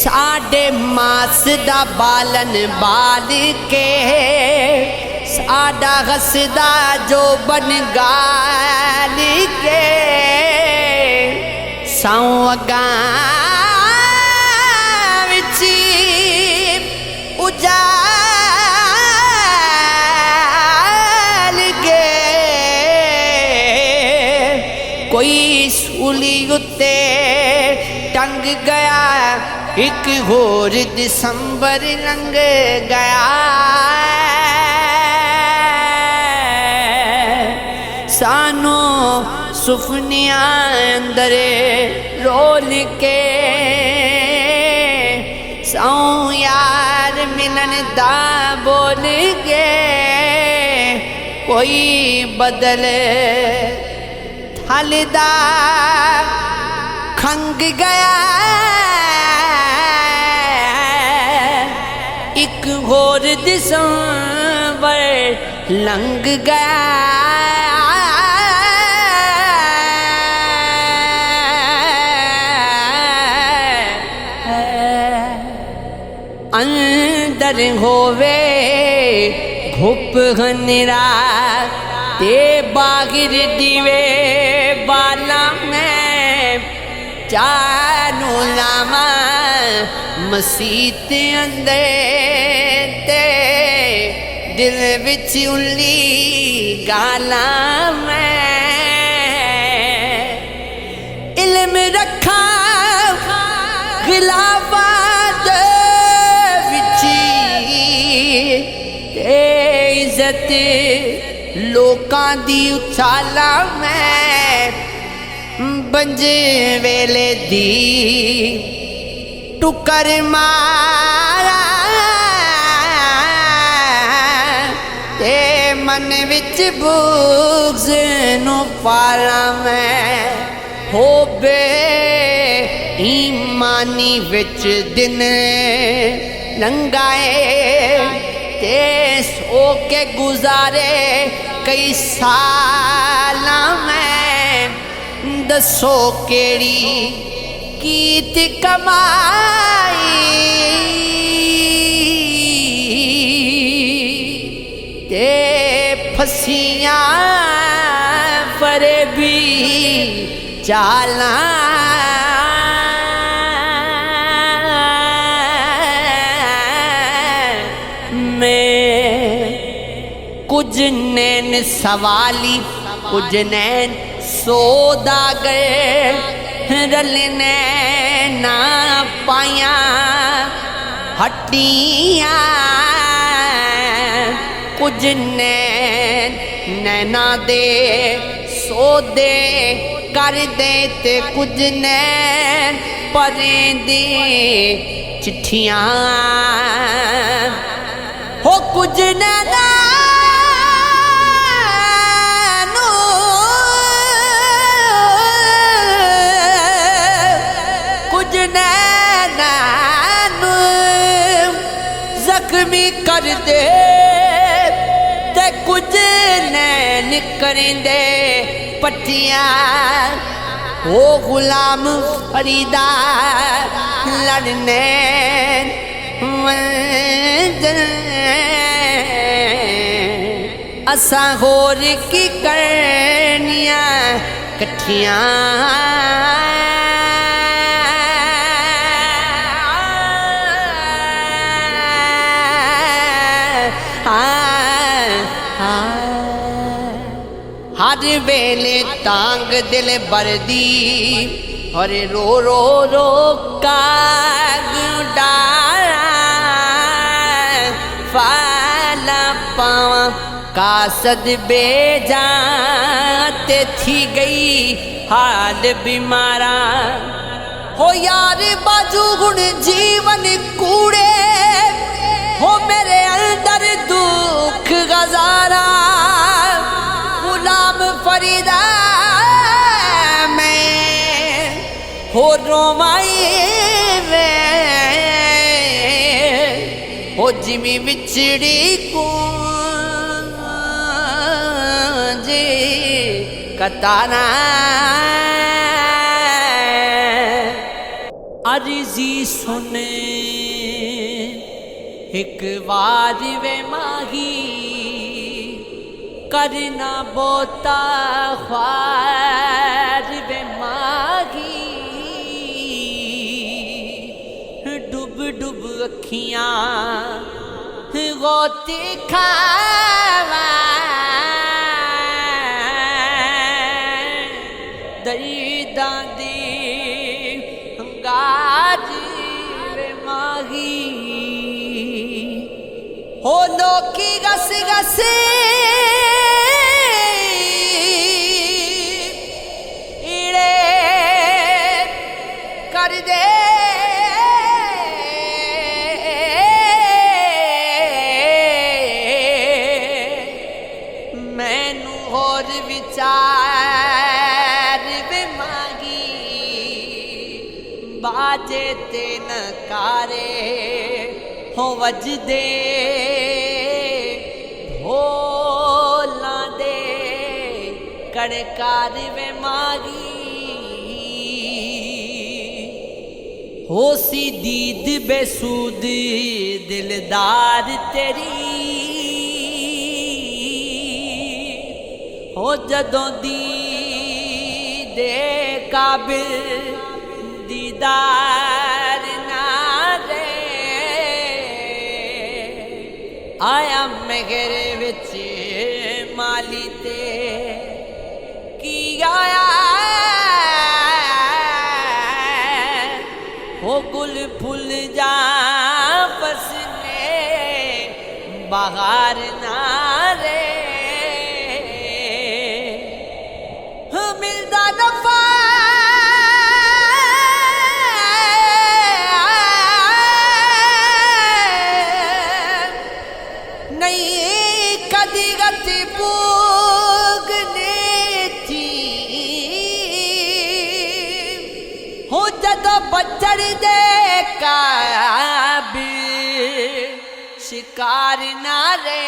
साडे मास दा बालन बाल के साडा हसदा जो बन गाल के सौगा विची उजाल के कोई सूली उत्ते टंग गया एक होर दिसंबर लंघ गया सानू सुफनिया अंदरे रोल के सौ यार मिलन दा बोल के कोई बदल थलदा खंग गया एक होर दिसंबर लंघ गया अंदर होवे घुप हनरा ते बागिर दिवे बाला में चानू लामा मसीत अंदर ते दिल विच उल्ली गाला में इल्म रखा खिलाफा इज्जत लोकां दी उछाला मैं बंज वेले दी टुकर मारा ते मन विच बुग्ज नु पाला मैं होबे ईमानी विच दिन लंघाए ते सो के गुजारे कई साल में दसो केड़ी कीत कमाई ते फसियां फरे भी चाला कुछ नैन सवाली कुछ नैन सौदागर रलने ना पाया हट्टियां कुछ नैन नैना दे सौदे कर दे ते कुछ नैन परें दी चिट्ठियां हो कुछ नैना जख्मी कर दे ते कुछ नैन करेंदे पट्टियां ओ गुलाम फरीदा लड़ने असा होर की करनियां कट्ठियां हर वेले तांग दिल बरदी और रो रो रो काग डारा फाला पावा कासद बेजाते थी गई हाल बीमारा हो यार बाजू गुण जीवन कूड़े हो मेरे अंदर दुख गजारा गुलाम फरीदा मैं हो रोमाई वे हो जिमी बिछड़ी को जी कताना अर्जी सुने एक बार वे माही करना बोता ख्वार वे माही डुब डुब अखियां गोती खावा दर्दां दी गाज वे माही हो लोकी गस गस इड़े कर दे मैनू होर विचार वे मांगी बाजे ते नकारे हो वजदे ढोलां दे कड़कार वे मागी हो सी दीद बेसूद दिलदार तेरी हो जदों दी दे काबिल दीदार ना दे आया मेरे विच माली ते की आया हो गुल फुल जा फसने बहार ना रे मिलदा दफा नहीं कदी गति पूगने थी हो जदों बचड़ दे काबिल शिकार ना रे